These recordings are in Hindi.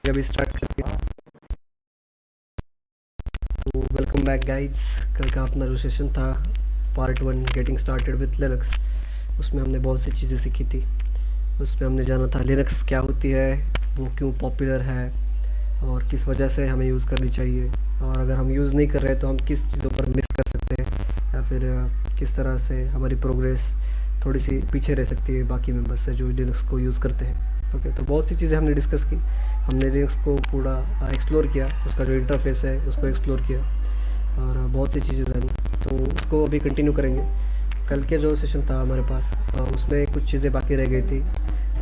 अभी स्टार्ट करते हैं। तो वेलकम बैक गाइड्स। कल का अपना जो सेशन था, part 1 getting started with Linux, उसमें हमने बहुत सी चीज़ें सीखी थी। उसमें हमने जाना था लिनक्स क्या होती है, वो क्यों पॉपुलर है और किस वजह से हमें यूज़ करनी चाहिए, और अगर हम यूज़ नहीं कर रहे तो हम किस चीज़ों पर मिस कर सकते हैं, या फिर किस तरह से हमारी प्रोग्रेस थोड़ी सी पीछे रह सकती है बाकी मेंबर्स से जो लिनक्स को यूज़ करते हैं। ओके, तो बहुत सी चीज़ें हमने डिस्कस की। हमने लिनक्स को पूरा एक्सप्लोर किया, उसका जो इंटरफेस है उसको एक्सप्लोर किया, और बहुत सी चीज़ें जानी। तो उसको अभी कंटिन्यू करेंगे। कल के जो सेशन था हमारे पास, उसमें कुछ चीज़ें बाकी रह गई थी।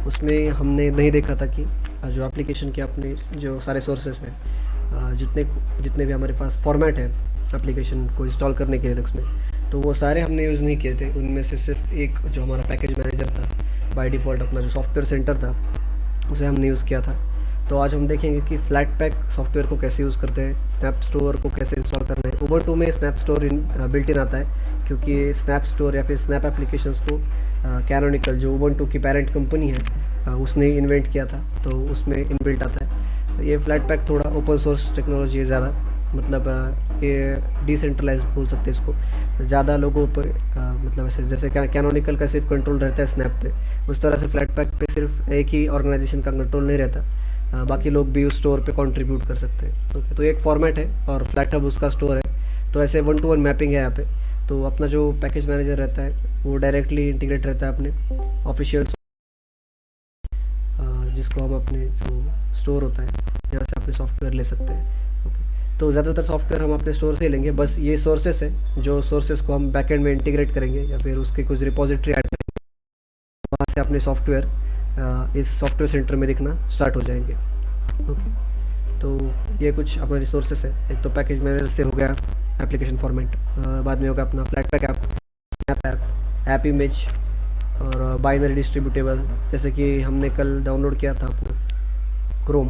उसमें हमने नहीं देखा था कि जो एप्लीकेशन के अपने जो सारे सोर्सेस हैं, जितने जितने भी हमारे पास फॉर्मेट है एप्लीकेशन को इंस्टॉल करने के लिनक्स में, तो वो सारे हमने यूज़ नहीं किए थे। उनमें से सिर्फ एक जो हमारा पैकेज मैनेजर था, बाय डिफ़ॉल्ट अपना जो सॉफ्टवेयर सेंटर था, उसे हमने यूज़ किया था। तो आज हम देखेंगे कि फ्लैट पैक सॉफ्टवेयर को कैसे यूज़ करते हैं, स्नैप स्टोर को कैसे इंस्टॉल करना है। उबंटू में स्नैप स्टोर बिल्ट इन आता है, क्योंकि स्नैप स्टोर या फिर स्नैप एप्लीकेशंस को कैनोनिकल जो उबंटू की पेरेंट कंपनी है, उसने इन्वेंट किया था, तो उसमें इनबिल्ट आता है। ये फ्लैट पैक थोड़ा ओपन सोर्स टेक्नोलॉजी है ज़्यादा, मतलब ये डिसेंट्रलाइज बोल सकते हैं इसको। ज़्यादा लोगों पर मतलब ऐसे जैसे कैनोनिकल का सिर्फ कंट्रोल रहता है स्नैप पे, उस तरह से फ्लैट पैक पे सिर्फ एक ही ऑर्गेनाइजेशन का कंट्रोल नहीं रहता। बाकी लोग भी उस स्टोर पे कंट्रीब्यूट कर सकते हैं। ओके, तो एक फॉर्मेट है और फ्लैट हब उसका स्टोर है। तो ऐसे 1-to-1 मैपिंग है यहाँ पे। तो अपना जो पैकेज मैनेजर रहता है वो डायरेक्टली इंटीग्रेट रहता है अपने ऑफिशियल, जिसको हम अपने जो स्टोर होता है यहाँ से अपने सॉफ्टवेयर ले सकते हैं। ओके, तो ज़्यादातर सॉफ्टवेयर हम अपने स्टोर से ही लेंगे। बस ये सोर्सेस है, जो सोर्सेस को हम बैकएंड में इंटीग्रेट करेंगे या फिर उसके कुछ रिपोजिटरी ऐड करेंगे, वहाँ से अपने सॉफ्टवेयर इस सॉफ्टवेयर सेंटर में दिखना स्टार्ट हो जाएंगे। ओके, तो ये कुछ अपना रिसोर्सेस है। एक तो पैकेज मैनेजर से हो गया एप्लीकेशन फॉर्मेट, बाद में होगा अपना flat pack abs, snap app, app image, और बाइनरी डिस्ट्रीब्यूटेबल, जैसे कि हमने कल डाउनलोड किया था अपना क्रोम।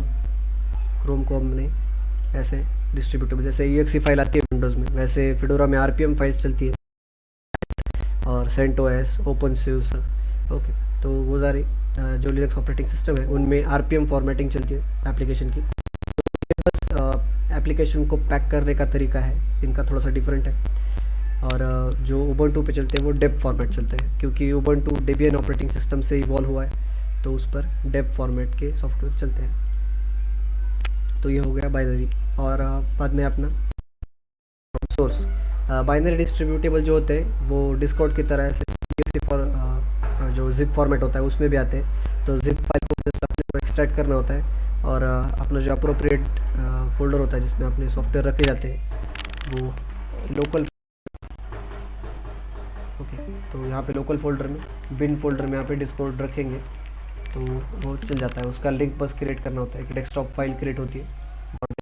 क्रोम को हमने ऐसे डिस्ट्रीब्यूटेबल, जैसे EXE फाइल आती है विंडोज़ में, वैसे फिडोरा में RPM फाइल्स चलती है, और सेंटोस, ओपन स्यूस। ओके, तो वो सारी जो लिनक्स ऑपरेटिंग सिस्टम है उनमें RPM फॉर्मेटिंग चलती है एप्लीकेशन की। ये बस एप्लीकेशन को पैक करने का तरीका है, इनका थोड़ा सा डिफरेंट है। और जो उबंटू पे चलते हैं वो डेप फॉर्मेट चलते हैं, क्योंकि उबंटू डेबियन ऑपरेटिंग सिस्टम से इवॉल्व हुआ है, तो उस पर डेप फॉर्मेट के सॉफ्टवेयर चलते हैं। तो ये हो गया बाइनरी। और बाद में अपना सोर्स। बाइनरी डिस्ट्रीब्यूटेबल जो होते हैं वो डिस्कॉर्ड की तरह से जो जिप फॉर्मेट होता है उसमें भी आते हैं। तो जिप फाइल को जस्ट अपने को एक्सट्रैक्ट करना होता है, और अपना जो अप्रोप्रिएट फोल्डर होता है जिसमें अपने सॉफ्टवेयर रखे जाते हैं वो लोकल। ओके, तो यहाँ पे लोकल फोल्डर में, बिन फोल्डर में यहाँ पे डिस्कॉर्ड रखेंगे तो वो चल जाता है। उसका लिंक बस क्रिएट करना होता है कि डेस्कटॉप फाइल क्रिएट होती है, और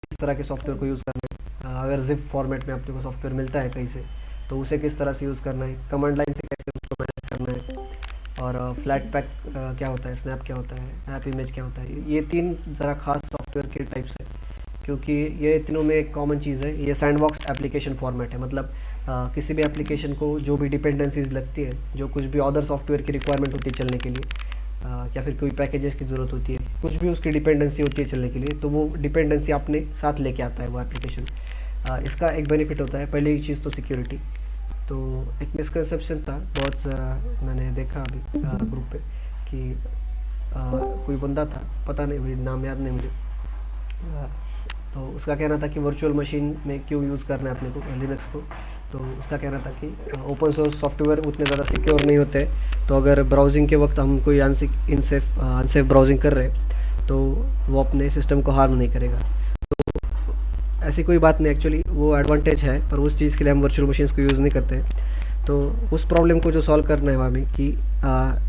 इस तरह के सॉफ्टवेयर को यूज़ करना है। अगर जिप फॉर्मेट में अपने को सॉफ्टवेयर मिलता है कहीं से, तो उसे किस तरह से यूज़ करना है, कमांड लाइन से कैसे उसको मैनेज करना है, और फ्लैट पैक क्या होता है, स्नैप क्या होता है, ऐप इमेज क्या होता है। ये 3 ज़रा खास सॉफ्टवेयर के टाइप्स है, क्योंकि ये तीनों में एक कॉमन चीज़ है, ये सैंडबॉक्स एप्लीकेशन फॉर्मेट है। मतलब किसी भी एप्लीकेशन को जो भी डिपेंडेंसीज लगती है, जो कुछ भी अदर सॉफ्टवेयर की रिक्वायरमेंट होती है चलने के लिए, या फिर कोई पैकेजेस की ज़रूरत होती है, कुछ भी उसकी डिपेंडेंसी होती है चलने के लिए, तो वो डिपेंडेंसी अपने साथ लेके आता है वो एप्लीकेशन। इसका एक बेनिफिट होता है, पहली चीज़ तो सिक्योरिटी। तो एक मिसकंसेप्शन था बहुत मैंने देखा अभी ग्रुप पे कि कोई बंदा था, पता नहीं, मुझे नाम याद नहीं मुझे, तो उसका कहना था कि वर्चुअल मशीन में क्यों यूज़ करना है अपने को लिनक्स को। तो उसका कहना था कि ओपन सोर्स सॉफ्टवेयर उतने ज़्यादा सिक्योर नहीं होते, तो अगर ब्राउजिंग के वक्त हम कोई अनसेफ ब्राउजिंग कर रहे हैं तो वो अपने सिस्टम को हार्म नहीं करेगा। ऐसी कोई बात नहीं, एक्चुअली वो एडवांटेज है, पर उस चीज़ के लिए हम वर्चुअल मशीन्स को यूज़ नहीं करते। तो उस प्रॉब्लम को जो सॉल्व करना है हमें कि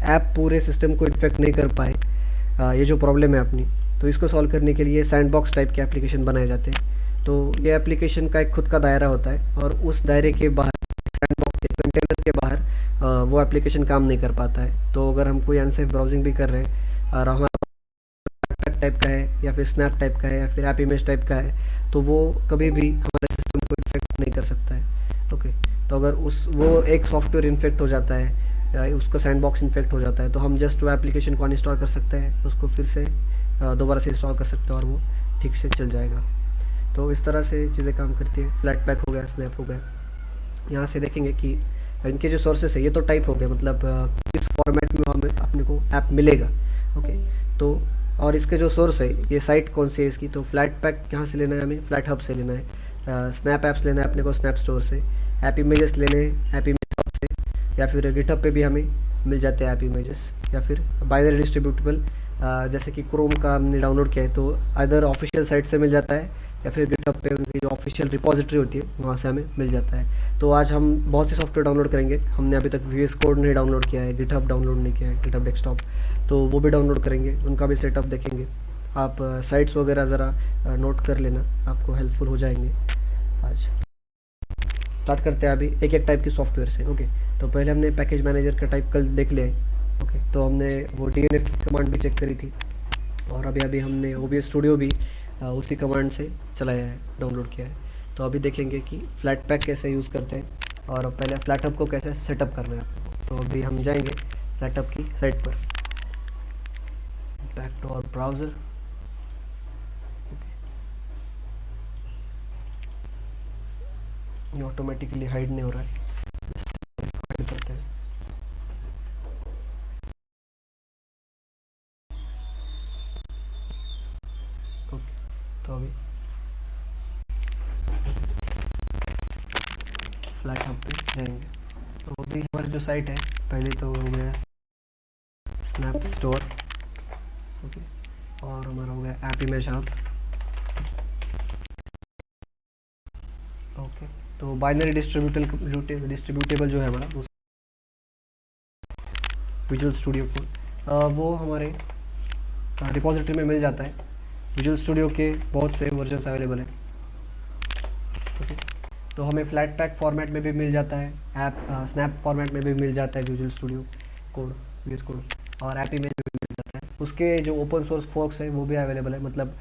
ऐप पूरे सिस्टम को इन्फेक्ट नहीं कर पाए, ये जो प्रॉब्लम है अपनी, तो इसको सॉल्व करने के लिए सैंडबॉक्स टाइप के एप्लीकेशन बनाए जाते हैं। तो ये एप्लीकेशन का एक खुद का दायरा होता है, और उस दायरे के बाहर, सैंडबॉक्स के कंटेनर के बाहर, वो एप्लीकेशन काम नहीं कर पाता है। तो अगर हम कोई अनसेफ ब्राउजिंग भी कर रहे हैं और हमारा टाइप का है या फिर स्नैप टाइप का है या फिर ऐप इमेज टाइप का है, तो वो कभी भी हमारे सिस्टम को इन्फेक्ट नहीं कर सकता है। ओके, तो अगर उस वो एक सॉफ्टवेयर इन्फेक्ट हो जाता है उसका सैंडबॉक्स इन्फेक्ट हो जाता है, तो हम जस्ट वो एप्लीकेशन को अनइंस्टॉल कर सकते हैं, उसको फिर से दोबारा से इंस्टॉल कर सकते हैं और वो ठीक से चल जाएगा। तो इस तरह से चीज़ें काम करती है। फ्लैट पैक हो गया, स्नैप हो गया। यहाँ से देखेंगे कि इनके जो सोर्सेस है, ये तो टाइप हो गया, मतलब इस फॉर्मेट में हमें अपने को ऐप मिलेगा। ओके, तो और इसके जो सोर्स है, ये साइट कौन सी है इसकी, तो फ्लैट पैक यहाँ से लेना है हमें, फ्लैट हब से लेना है, स्नैप ऐप्स लेना है अपने को स्नैप स्टोर से, ऐप इमेजेस लेने हैं ऐप इमेज हब से, या फिर गिटहब पे भी हमें मिल जाते हैं ऐप इमेजेस, या फिर बाइनरी डिस्ट्रीब्यूटेबल जैसे कि क्रोम का हमने डाउनलोड किया है तो अदर ऑफिशियल साइट से मिल जाता है, या फिर गिटहब पे उनकी जो ऑफिशियल रिपोजिटरी होती है वहाँ से हमें मिल जाता है। तो आज हम बहुत से सॉफ्टवेयर डाउनलोड करेंगे। हमने अभी तक VS कोड नहीं डाउनलोड किया है, गिटहब डाउनलोड नहीं किया है, गिटहब डेस्कटॉप, तो वो भी डाउनलोड करेंगे, उनका भी सेटअप देखेंगे। आप साइट्स वगैरह ज़रा नोट कर लेना, आपको हेल्पफुल हो जाएंगे। आज स्टार्ट करते हैं अभी एक एक टाइप की सॉफ्टवेयर से। ओके, तो पहले हमने पैकेज मैनेजर का टाइप कल देख लिया है। ओके, तो हमने वो DNF की कमांड भी चेक करी थी, और अभी अभी हमने OBS स्टूडियो भी उसी कमांड से चलाया है, डाउनलोड किया है। तो अभी देखेंगे कि फ्लैट पैक कैसे यूज़ करते हैं, और पहले फ्लैट हब को कैसे सेटअप करना है आपको। तो अभी हम जाएंगे फ्लैट हब की साइट पर, बैक टू आवर ब्राउज़र। ये ऑटोमेटिकली हाइड नहीं हो रहा है, हाइड करते हैं। ओके, तो अभी फ्लैट हब पे जाएंगे। तो अभी हमारी जो साइट है, पहले तो हो गया स्नैप स्टोर, ओके, और हमारा हो गया ऐप इमेज हब। ओके, तो बाइनरी डिस्ट्रीब्यूटेबल जो है हमारा विजुअल स्टूडियो कोड, वो हमारे रिपोजिटरी में मिल जाता है। विजुअल स्टूडियो के बहुत से वर्जन्स अवेलेबल हैं। ओके, तो हमें फ्लैट पैक फॉर्मेट में भी मिल जाता है, ऐप स्नैप फॉर्मेट में भी मिल जाता है visual studio code, VS code, और ऐप इमेज में भी मिल जाता है। उसके जो ओपन सोर्स फोर्क्स है वो भी अवेलेबल है, मतलब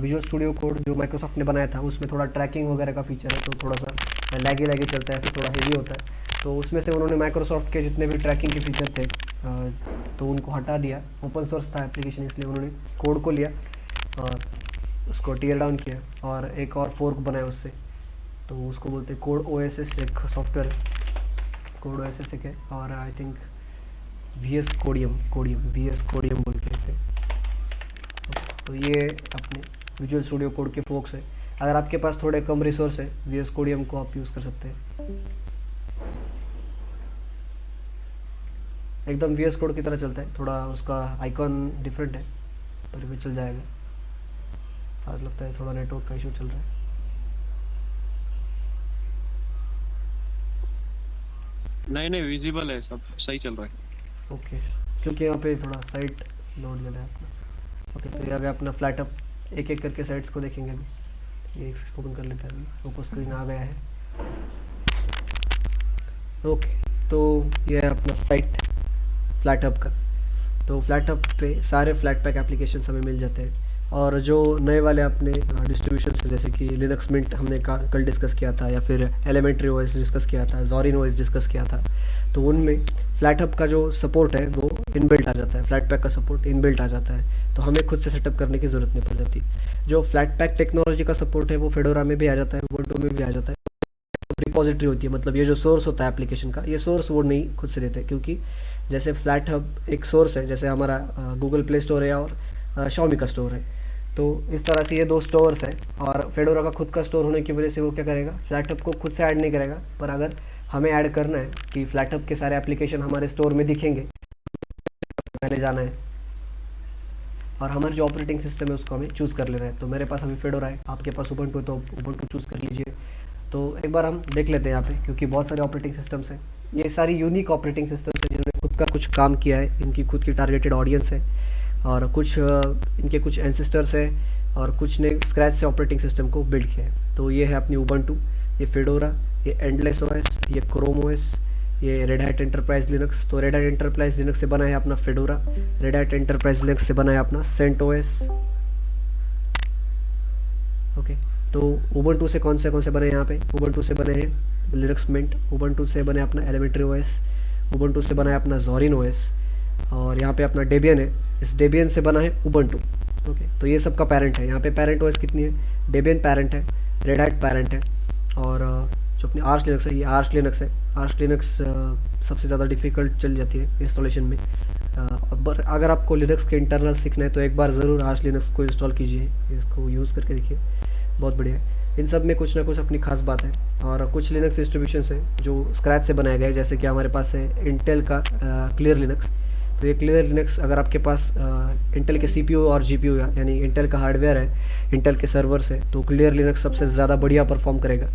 विजुअल स्टूडियो कोड जो माइक्रोसॉफ्ट ने बनाया था उसमें थोड़ा ट्रैकिंग वगैरह का फीचर है, तो थोड़ा सा लैगी चलता है, फिर थोड़ा हेवी होता है। तो उसमें से उन्होंने माइक्रोसॉफ्ट के जितने भी ट्रैकिंग के फीचर थे तो उनको हटा दिया। ओपन सोर्स था एप्लीकेशन, इसलिए उन्होंने कोड को लिया और उसको टीयर डाउन किया और एक और फोर्क बनाया उससे, तो उसको बोलते हैं कोड OSS, एक सॉफ्टवेयर कोड OSS एक है, और आई थिंक VS कोडियम बोल के थे। तो ये अपने विजुअल स्टूडियो कोड के फोक्स है। अगर आपके पास थोड़े कम रिसोर्स है, VS कोडियम को आप यूज़ कर सकते हैं। एकदम VS कोड की तरह चलता है, थोड़ा उसका आइकॉन डिफरेंट है, पर भी चल जाएगा। आज लगता है थोड़ा नेटवर्क का इशू चल रहा है। नहीं विजिबल है, सब सही चल रहा है। ओके, क्योंकि यहाँ पे थोड़ा साइट लोड लेना है अपना। ओके, तो ये आ गया अपना फ्लैट अप। एक एक करके साइट्स को देखेंगे अभी। ये एक ओपन कर लेते हैं, अभी ऊपर स्क्रीन आ गया है। ओके, तो ये है अपना साइट फ्लैट हब का। तो फ्लैट हब पे सारे फ्लैट पैक एप्लीकेशंस हमें मिल जाते हैं, और जो नए वाले अपने डिस्ट्रीब्यूशन जैसे कि लिनक्स मिंट हमने कल डिस्कस किया था, या फिर एलिमेंट्री OS डिस्कस किया था, ज़ोरिन OS डिस्कस किया था, तो उनमें फ्लैट हब का जो सपोर्ट है वो इनबिल्ट आ जाता है, फ्लैट पैक का सपोर्ट इनबिल्ट आ जाता है, तो हमें खुद से सेटअप करने की ज़रूरत नहीं पड़ जाती। जो फ्लैट पैक टेक्नोलॉजी का सपोर्ट है वो फेडोरा में भी आ जाता है, उबुंटू में भी आ जाता है। रिपोजिटरी होती है, मतलब ये जो सोर्स होता है एप्लीकेशन का, ये सोर्स वो नहीं खुद से देते, क्योंकि जैसे फ्लैट हब एक सोर्स है, जैसे हमारा गूगल प्ले स्टोर है और Xiaomi का स्टोर है, तो इस तरह से ये दो स्टोर्स हैं, और फेडोरा का खुद का स्टोर होने की वजह से वो क्या करेगा, फ्लैट हब को खुद से ऐड नहीं करेगा। पर अगर हमें ऐड करना है कि फ्लैट हब के सारे एप्लीकेशन हमारे स्टोर में दिखेंगे, पहले जाना है और हमारा जो ऑपरेटिंग सिस्टम है उसको हमें चूज़ कर लेना है। तो मेरे पास अभी फेडोरा है, आपके पास उबुंटू है तो उबुंटू चूज़ कर लीजिए। तो एक बार हम देख लेते हैं यहाँ पे, क्योंकि बहुत सारे ऑपरेटिंग सिस्टम्स हैं, ये सारी यूनिक ऑपरेटिंग सिस्टम्स हैं जिन्होंने खुद का कुछ काम किया है, इनकी खुद की टारगेटेड ऑडियंस है, और कुछ इनके कुछ एंसेस्टर्स है, और कुछ ने स्क्रैच से ऑपरेटिंग सिस्टम को बिल्ड किया है। तो ये है अपनी उबुंटू, ये फेडोरा, ये एंडलेस OS, ये क्रोम OS, ये रेड हैट एंटरप्राइज लिनक्स। तो रेड हैट एंटरप्राइज लिनक्स से बना है अपना fedora, red hat enterprise Linux से बना है अपना CentOS। ओके, तो उबुंटू से कौन से बने हैं यहाँ पे, उबुंटू से बने हैं लिनक्स मिंट, उबुंटू से बने अपना एलिमेंट्री OS, उबंटू से बना है अपना जोरिन ओएस, और यहाँ पे अपना डेबियन है, इस डेबियन से बना है उबंटू। ओके, तो ये सबका पेरेंट है। यहाँ पे पेरेंट ओएस कितनी है, डेबियन पेरेंट है, रेड हैट पेरेंट है, और जो अपनी आर्च लिनक्स है ये आर्च लिनक्स है। आर्च लिनक्स सबसे ज़्यादा डिफ़िकल्ट चल जाती है इंस्टॉलेशन में। अगर आपको लिनक्स के इंटरनल सीखना है तो एक बार ज़रूर आर्च लिनक्स को इंस्टॉल कीजिए, इसको यूज़ करके देखिए, बहुत बढ़िया है। इन सब में कुछ ना कुछ अपनी खास बात है, और कुछ लिनक्स डिस्ट्रीब्यूशंस हैं जो स्क्रैच से बनाए गए, जैसे कि हमारे पास है इंटेल का क्लियर लिनक्स। तो ये क्लियर लिनक्स अगर आपके पास इंटेल के सीपीयू और जीपीयू यानी इंटेल का हार्डवेयर है, इंटेल के सर्वर्स है, तो क्लियर लिनक्स सबसे ज़्यादा बढ़िया परफॉर्म करेगा।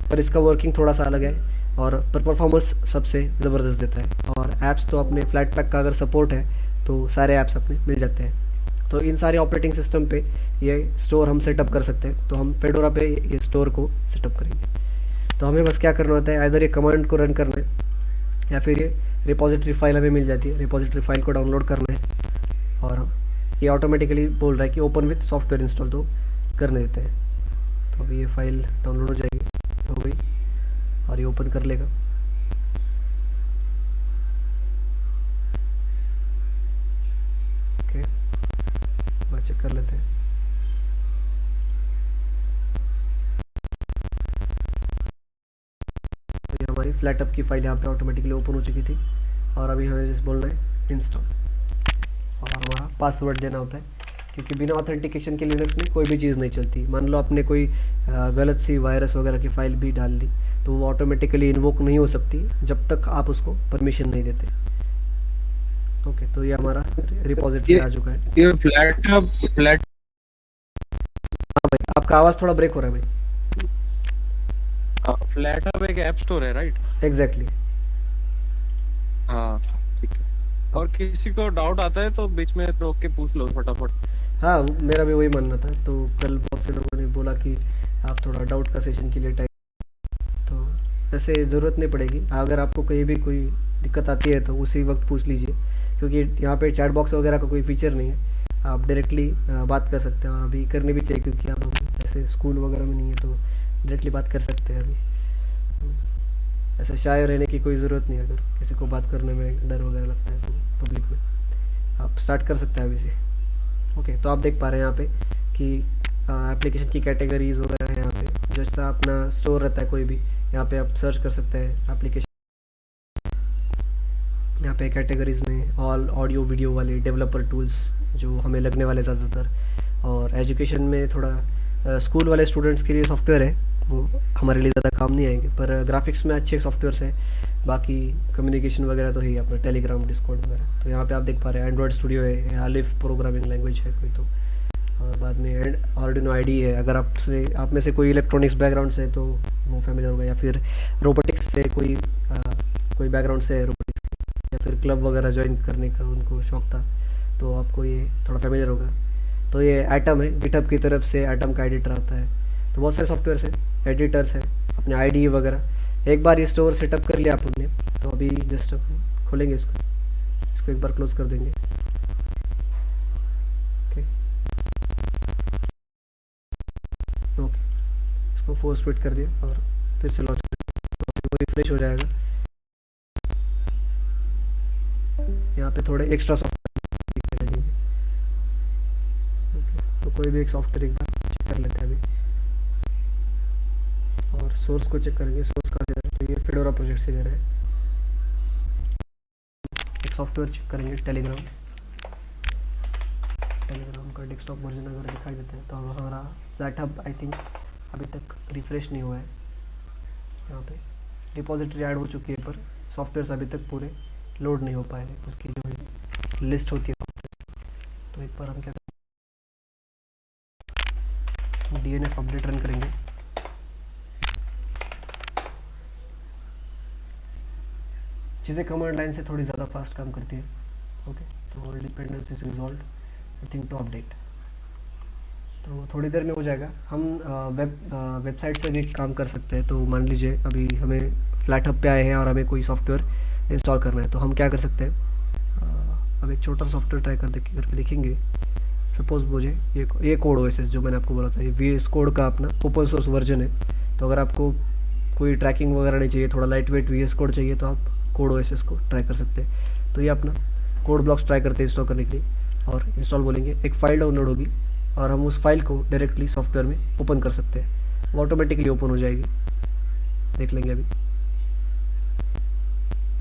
पर इसका वर्किंग थोड़ा सा अलग है, और पर परफॉर्मेंस सबसे ज़बरदस्त देता है। और ऐप्स तो अपने फ्लैट पैक का अगर सपोर्ट है तो सारे ऐप्स अपने मिल जाते हैं। तो इन सारे ऑपरेटिंग सिस्टम पे ये स्टोर हम सेटअप कर सकते हैं। तो हम फेडोरा पे ये स्टोर को सेटअप करेंगे। तो हमें बस क्या करना होता है, इधर ये कमांड को रन करना है, या फिर ये रिपोजिटरी फाइल हमें मिल जाती है, रिपोजिटरी फाइल को डाउनलोड करना है, और ये ऑटोमेटिकली बोल रहा है कि ओपन विथ सॉफ्टवेयर इंस्टॉल, तो करने देते हैं। तो अभी ये फाइल डाउनलोड हो जाएगी, हो गई, और ये ओपन कर लेगा। ओके, चेक कर लेते हैं। तो ये हमारी फ्लैटअप की फाइल यहाँ पे ऑटोमेटिकली ओपन हो चुकी थी, और अभी हमें जैसे बोलना है इंस्टॉल, और हमारा पासवर्ड देना होता है, क्योंकि बिना ऑथेंटिकेशन के लिनक्स में कोई भी चीज़ नहीं चलती। मान लो आपने कोई गलत सी वायरस वगैरह की फाइल भी डाल ली, तो वो ऑटोमेटिकली इन्वोक नहीं हो सकती जब तक आप उसको परमिशन नहीं देते। ओके, तो ये हमारा रिपोजिटरी आ चुका है। ये फ्लैट हाँ भाई, आपका आवाज़ थोड़ा ब्रेक हो रहा है भाई। फ्लैट हब एक ऐप स्टोर है, राइट? एग्जैक्टली। हाँ, ठीक है। और किसी को डाउट आता है तो बीच में रोक के पूछ लो फटाफट। हाँ, मेरा भी वही मानना था। तो कल बहुत से लोगों ने बोला कि आप थोड़ा डाउट का सेशन के लिए टाइप, तो वैसे ज़रूरत नहीं पड़ेगी। अगर आपको कहीं भी कोई दिक्कत आती है तो उसी वक्त पूछ लीजिए, क्योंकि यहाँ पे चैट बॉक्स वगैरह का कोई फीचर नहीं है, आप डायरेक्टली बात कर सकते हैं। और अभी करनी भी चाहिए, क्योंकि अब हम ऐसे स्कूल वगैरह में नहीं है, तो डायरेक्टली बात कर सकते हैं अभी। ऐसे शाय रहने की कोई ज़रूरत नहीं है। अगर किसी को बात करने में डर वगैरह लगता है तो पब्लिक में आप स्टार्ट कर सकते हैं अभी से। ओके, तो आप देख पा रहे हैं यहाँ पे कि एप्लीकेशन की कैटेगरीज वगैरह है। यहाँ पे जैसा अपना स्टोर रहता है कोई भी, यहाँ पे आप सर्च कर सकते हैं एप्लीकेशन। यहाँ पे कैटेगरीज में ऑल ऑडियो वीडियो वाले डेवलपर टूल्स जो हमें लगने वाले ज़्यादातर, और एजुकेशन में थोड़ा स्कूल वाले स्टूडेंट्स के लिए सॉफ्टवेयर है, वो हमारे लिए ज़्यादा काम नहीं आएंगे, पर ग्राफिक्स में अच्छे सॉफ्टवेयर्स हैं। बाकी कम्युनिकेशन वगैरह तो है अपना टेलीग्राम, डिस्कॉर्ड वगैरह। तो यहाँ पे आप देख पा रहे हैं एंड्रॉयड स्टूडियो है, आलिफ प्रोग्रामिंग लैंग्वेज है कोई तो, और बाद में आर्डिनो आईडी है। अगर आप में से कोई इलेक्ट्रॉनिक्स बैकग्राउंड से तो वो फेमिलियर होगा, या फिर रोबोटिक्स से कोई बैकग्राउंड से रोबोटिक्स, या फिर क्लब वगैरह ज्वाइन करने का उनको शौक था, तो आपको ये थोड़ा फेमिलियर होगा। तो ये एटम है, गिटहब की तरफ से एटम का एडिटर आता है। तो बहुत सारे सॉफ्टवेयर्स हैं, एडिटर्स हैं, अपने आईडी वगैरह। एक बार ये स्टोर सेटअप कर लिया आपने, तो अभी जस्ट खोलेंगे इसको एक बार क्लोज कर देंगे। ओके, इसको फोर्स फिट कर दिया और फिर से लॉन्च कर दिया, तो वो रिफ्रेश हो जाएगा। यहाँ पे थोड़े एक्स्ट्रा सॉफ्टवेयर लगेंगे। ओके, तो कोई भी एक सॉफ्टवेयर एक बार चेक कर लेते हैं अभी, और सोर्स को चेक करेंगे। सोर्स कहाँ से है, तो ये फेडोरा प्रोजेक्ट से दे रहा है। एक सॉफ्टवेयर चेक करेंगे, टेलीग्राम का डेस्कटॉप वर्जन अगर दिखाई देता है, तो हमारा फ्लैट हब आई थिंक अभी तक रिफ्रेश नहीं हुआ है। यहाँ पे डिपॉजिटरी ऐड हो चुकी है, पर सॉफ्टवेयर्स अभी तक पूरे लोड नहीं हो पाए हैं, उसकी जो लिस्ट होती है सॉफ्टवेयर। तो एक बार हम क्या करेंगे, DNF अपडेट रन करेंगे। चीज़ें कमांड लाइन से थोड़ी ज़्यादा फास्ट काम करती है। ओके, तो all dependencies resolve I think to update, तो थोड़ी देर में हो जाएगा। हम वेबसाइट से भी काम कर सकते हैं। तो मान लीजिए अभी हमें फ्लैट हब पे आए हैं और हमें कोई सॉफ्टवेयर इंस्टॉल करना है, तो हम क्या कर सकते हैं, अब एक छोटा सॉफ्टवेयर ट्राई करके देखेंगे। सपोज मुझे ये कोड ओएसएस जो मैंने आपको बोला था, ये VS कोड का अपना ओपन सोर्स वर्जन है। तो अगर आपको कोई ट्रैकिंग वगैरह नहीं चाहिए, थोड़ा लाइट वेट VS कोड चाहिए, तो आप कोड ओएसएस को ट्राई कर सकते हैं। तो ये अपना कोड ब्लॉक्स ट्राई करते हैं इंस्टॉल करने के लिए, और इंस्टॉल बोलेंगे, एक फ़ाइल डाउनलोड होगी और हम उस फाइल को डायरेक्टली सॉफ्टवेयर में ओपन कर सकते हैं, वो ऑटोमेटिकली ओपन हो जाएगी। देख लेंगे अभी।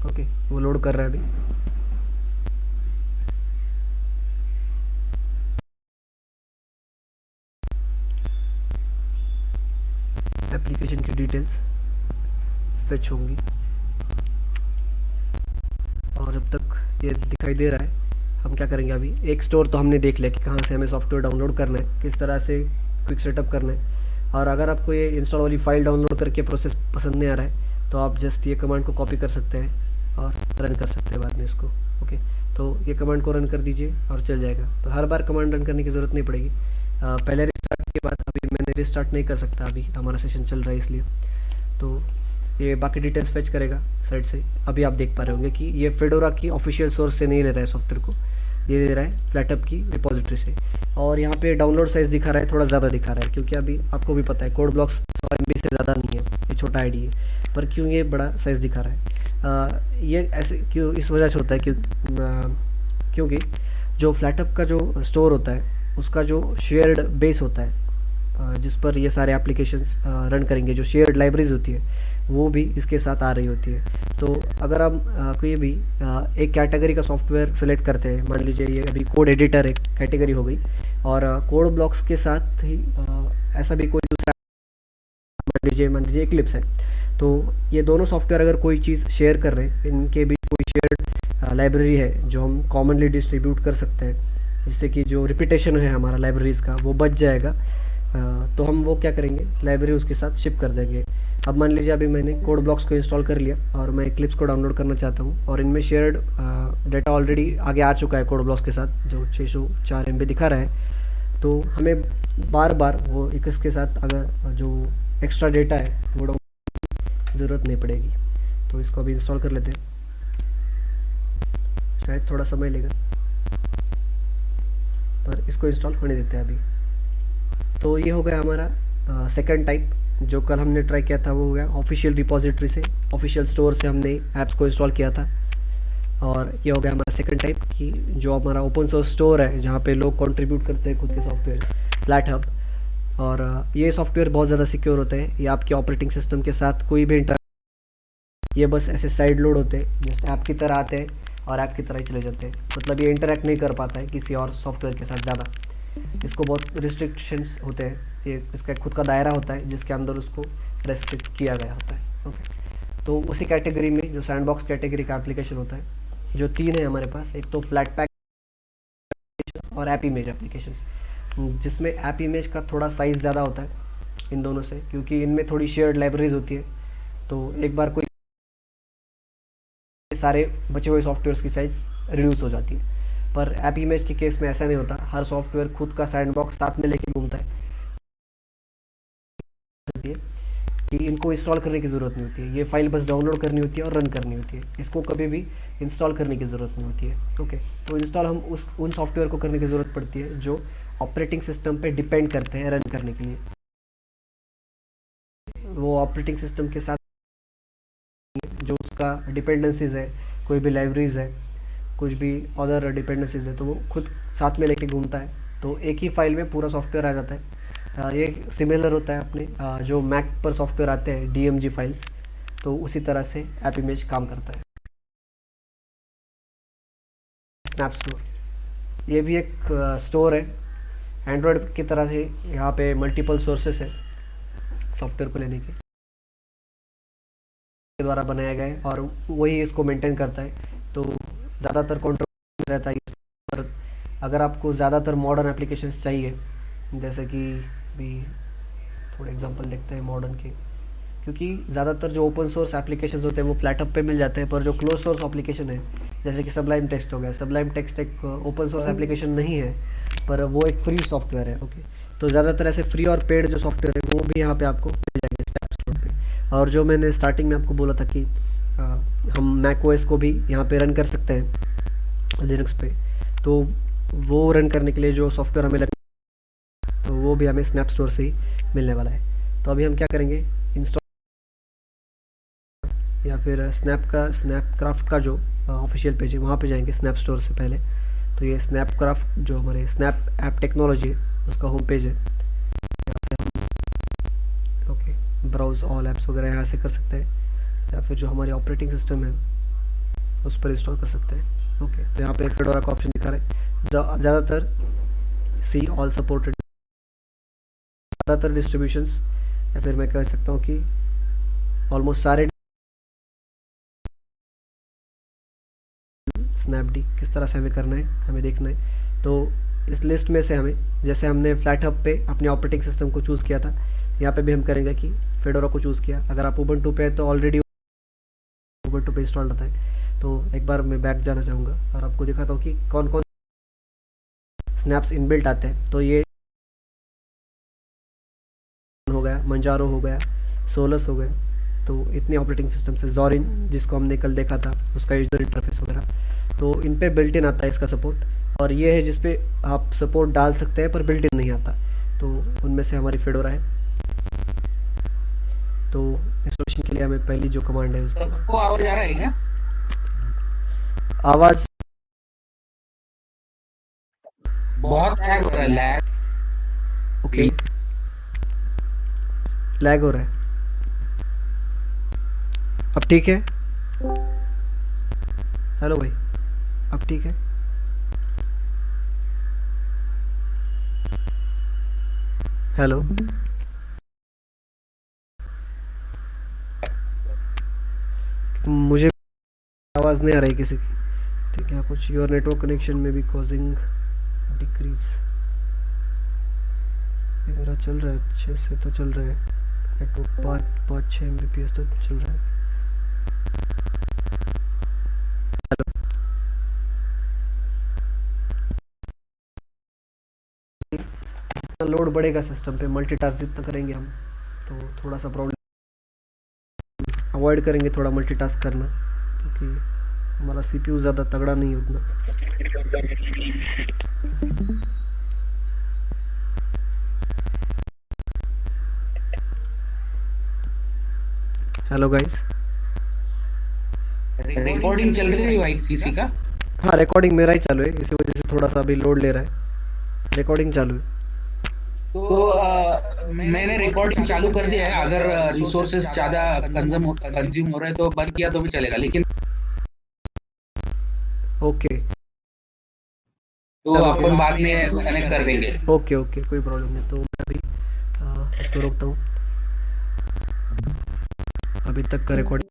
ओके, वो लोड कर रहा है अभी। एप्लीकेशन की डिटेल्स फेच होंगी, और जब तक ये दिखाई दे रहा है हम क्या करेंगे अभी। एक स्टोर तो हमने देख लिया कि कहाँ से हमें सॉफ्टवेयर डाउनलोड करना है, किस तरह से क्विक सेटअप करना है। और अगर आपको ये इंस्टॉल वाली फाइल डाउनलोड करके प्रोसेस पसंद नहीं आ रहा है तो आप जस्ट ये कमांड को कॉपी कर सकते हैं और रन कर सकते हैं बाद में इसको। ओके, तो ये कमांड को रन कर दीजिए और चल जाएगा। तो हर बार कमांड रन करने की ज़रूरत नहीं पड़ेगी। पहले रिस्टार्ट के बाद, अभी मैंने रिस्टार्ट नहीं कर सकता, अभी हमारा सेशन चल रहा है इसलिए। तो ये बाकी डिटेल्स फेच करेगा साइड से। अभी आप देख पा रहे होंगे कि ये फेडोरा की ऑफिशियल सोर्स से नहीं ले रहा है सॉफ्टवेयर को, ये ले रहा है फ्लैटअप की रिपोजिटरी से। और यहाँ पे डाउनलोड साइज़ दिखा रहा है, थोड़ा ज़्यादा दिखा रहा है, क्योंकि अभी आपको भी पता है कोड ब्लॉक्स 100 MB से ज़्यादा नहीं है, ये छोटा आईडी है। पर क्यों ये बड़ा साइज़ दिखा रहा है? ये ऐसे क्यों, इस वजह से होता है क्योंकि जो फ्लैटअप का जो स्टोर होता है उसका जो शेयर्ड बेस होता है, जिस पर ये सारे एप्लीकेशंस रन करेंगे, जो शेयर्ड लाइब्रेरीज होती है वो भी इसके साथ आ रही होती है। तो अगर हम कोई भी एक कैटेगरी का सॉफ्टवेयर सेलेक्ट करते हैं, मान लीजिए ये अभी कोड एडिटर एक कैटेगरी हो गई, और कोड ब्लॉक्स के साथ ही ऐसा भी कोई दूसरा, मान लीजिए इक्लिप्स है, तो ये दोनों सॉफ्टवेयर अगर कोई चीज़ शेयर कर रहे हैं, इनके बीच कोई शेयर्ड लाइब्रेरी है जो हम कॉमनली डिस्ट्रीब्यूट कर सकते हैं, जिससे कि जो रिपीटेशन है हमारा लाइब्रेरीज़ का वो बच जाएगा। तो हम वो क्या करेंगे, लाइब्रेरी उसके साथ शिप कर देंगे। अब मान लीजिए अभी मैंने कोड ब्लॉक्स को इंस्टॉल कर लिया और मैं इक्लिप्स को डाउनलोड करना चाहता हूँ, और इनमें शेयर्ड डाटा ऑलरेडी आगे आ चुका है कोड ब्लॉक्स के साथ, जो 604 MB दिखा रहा है। तो हमें बार बार वो इक्लिप्स के साथ अगर जो एक्स्ट्रा डेटा है वो ज़रूरत नहीं पड़ेगी। तो इसको अभी इंस्टॉल कर लेते हैं, शायद थोड़ा समय लेगा, पर इसको इंस्टॉल होने देते हैं अभी। तो ये हो गया हमारा सेकंड टाइप। जो कल हमने ट्राई किया था वो हो गया ऑफिशियल रिपोजिटरी से, ऑफिशियल स्टोर से हमने ऐप्स को इंस्टॉल किया था। और ये हो गया हमारा सेकंड टाइप की जो हमारा ओपन सोर्स स्टोर है, जहाँ पे लोग कंट्रीब्यूट करते हैं खुद के सॉफ्टवेयर, फ्लैटहब। और ये सॉफ्टवेयर बहुत ज़्यादा सिक्योर होते हैं, ये आपके ऑपरेटिंग सिस्टम के साथ कोई भी ये बस ऐसे साइड लोड होते हैं, जस्ट ऐप की तरह आते हैं और ऐप की तरह ही चले जाते हैं। मतलब ये इंटरेक्ट नहीं कर पाता है किसी और सॉफ्टवेयर के साथ ज़्यादा। इसको बहुत रिस्ट्रिक्शंस होते हैं, ये इसका खुद का दायरा होता है जिसके अंदर उसको रेस्ट्रिक्ट किया गया होता है। ओके, तो उसी कैटेगरी में जो सैंडबॉक्स कैटेगरी का एप्लीकेशन होता है, जो तीन है हमारे पास, एक तो फ्लैट पैक और ऐप इमेज एप्लीकेशन, जिसमें ऐप इमेज का थोड़ा साइज़ ज़्यादा होता है इन दोनों से, क्योंकि इनमें थोड़ी शेयर्ड लाइब्रेरीज होती है। तो एक बार कोई सारे बचे हुए सॉफ्टवेयर्स की साइज़ रिड्यूस हो जाती है। पर ऐप इमेज के केस में ऐसा नहीं होता, हर सॉफ्टवेयर खुद का सैंडबॉक्स साथ में लेके घूमता है कि इनको इंस्टॉल करने की ज़रूरत नहीं होती है। ये फाइल बस डाउनलोड करनी होती है और रन करनी होती है, इसको कभी भी इंस्टॉल करने की ज़रूरत नहीं होती है। ओके, तो इंस्टॉल हम उन सॉफ्टवेयर को करने की ज़रूरत पड़ती है जो ऑपरेटिंग सिस्टम पे डिपेंड करते हैं रन करने के लिए। वो ऑपरेटिंग सिस्टम के साथ जो उसका डिपेंडेंसीज है, कोई भी लाइब्रेरीज है, कुछ भी अदर डिपेंडेंसीज है, तो वो खुद साथ में लेके घूमता है। तो एक ही फाइल में पूरा सॉफ्टवेयर आ जाता है। ये सिमिलर होता है अपने जो मैक पर सॉफ्टवेयर आते हैं DMG फाइल्स, तो उसी तरह से ऐप इमेज काम करता है। स्नैप स्टोर, ये भी एक स्टोर है एंड्रॉयड की तरह से। यहाँ पे मल्टीपल सोर्सेस है सॉफ्टवेयर को लेने के द्वारा बनाया गया है और वही इसको मेंटेन करता है। तो ज़्यादातर कंट्रोल रहता है इस पर। अगर आपको ज़्यादातर मॉडर्न एप्लीकेशंस चाहिए, जैसे कि भी थोड़े एग्जांपल देखते हैं मॉडर्न के, क्योंकि ज़्यादातर जो ओपन सोर्स एप्लीकेशंस होते हैं वो फ्लैटअप पे मिल जाते हैं, पर जो क्लोज सोर्स एप्लीकेशन है जैसे कि सबलाइम टेक्स्ट हो गया, सबलाइम टेक्स्ट एक ओपन सोर्स एप्लीकेशन नहीं है, पर वो एक फ्री सॉफ्टवेयर है। ओके, तो ज़्यादातर ऐसे फ्री और पेड जो सॉफ्टवेयर है वो भी यहाँ पे आपको मिल जाएंगे स्नैप स्टोर पे। और जो मैंने स्टार्टिंग में आपको बोला था कि हम मैक ओएस को भी यहाँ पे रन कर सकते हैं लिनक्स पे, तो वो रन करने के लिए जो सॉफ्टवेयर हमें तो वो भी हमें स्नैप स्टोर से ही मिलने वाला है। तो अभी हम क्या करेंगे, इंस्टॉल या फिर स्नैपक्राफ्ट का जो ऑफिशियल पेज है वहाँ पे जाएंगे स्नैप स्टोर से पहले। तो ये स्नैपक्राफ्ट जो हमारे स्नैप ऐप टेक्नोलॉजी है उसका होम पेज है। ओके, ब्राउज ऑल ऐप्स वगैरह यहाँ से कर सकते हैं, या फिर जो हमारी ऑपरेटिंग सिस्टम है उस पर इंस्टॉल कर सकते हैं। ओके, तो यहाँ पे फेडोरा का ऑप्शन दिखा रहा है। ज़्यादातर सी ऑल सपोर्टेड, ज़्यादातर डिस्ट्रीब्यूशंस, या फिर मैं कह सकता हूँ कि ऑलमोस्ट सारे स्नैपडी किस तरह से हमें करना है, हमें देखना है। तो इस लिस्ट में से हमें, जैसे हमने फ्लैट हब पे अपने ऑपरेटिंग सिस्टम को चूज़ किया था, यहाँ पे भी हम करेंगे कि फेडोरा को चूज़ किया। अगर आप उबंटू पे है तो ऑलरेडी उबंटू पे इंस्टॉल रहता है। तो एक बार मैं बैक जाना चाहूँगा और आपको दिखाता हूँ कि कौन कौन स्नैप्स इनबिल्ट आते हैं। तो ये हो गया, मंजारो हो गया, सोलस हो गया। तो इतने ऑपरेटिंग सिस्टम से जोरिन जिसको हमने कल देखा था उसका यूजर इंटरफेस वगैरह, तो इन पे बिल्ट इन आता है इसका सपोर्ट। और ये है जिसपे आप सपोर्ट डाल सकते हैं पर बिल्ट इन नहीं आता। तो उनमें से हमारी फेडोरा है। तो इंस्टॉलेशन के लिए हमें पहली जो कमांड है उसको, वो आवाज आ रहा है क्या? आवाज़ बहुत लैग हो रहा है, लैग। ओके, लैग हो रहा है। अब ठीक है? हेलो भाई, अब ठीक है? हेलो, मुझे आवाज़ नहीं आ रही किसी की। ठीक है, कुछ योर नेटवर्क कनेक्शन में भी कॉजिंग डिक्रीज। मेरा चल रहा है अच्छे से, तो चल रहा है नेटवर्क 5-6 Mbps तक चल रहा है। जितना लोड बढ़ेगा सिस्टम पे, मल्टीटास्क जितना करेंगे हम, तो थोड़ा सा प्रॉब्लम अवॉइड करेंगे थोड़ा मल्टीटास्क करना, क्योंकि हमारा सीपीयू ज़्यादा तगड़ा नहीं है उतना। हेलो गाइस, रिकॉर्डिंग चल रही है भाई सीसी का? हाँ रिकॉर्डिंग मेरा ही चालू है, इसी वजह से थोड़ा सा अभी लोड ले रहा है। रिकॉर्डिंग चालू है। तो मैंने रिकॉर्डिंग चालू कर दिया है। अगर रिसोर्सेज ज्यादा कंज्यूम हो रहे हैं तो बंद किया तो भी चलेगा, लेकिन ओके तो अपन बाद में कनेक्ट कर देंगे। ओके ओके, कोई प्रॉब्लम नहीं। तो मैं अभी इसको रोकता हूँ। अभी तक का रिकॉर्डिंग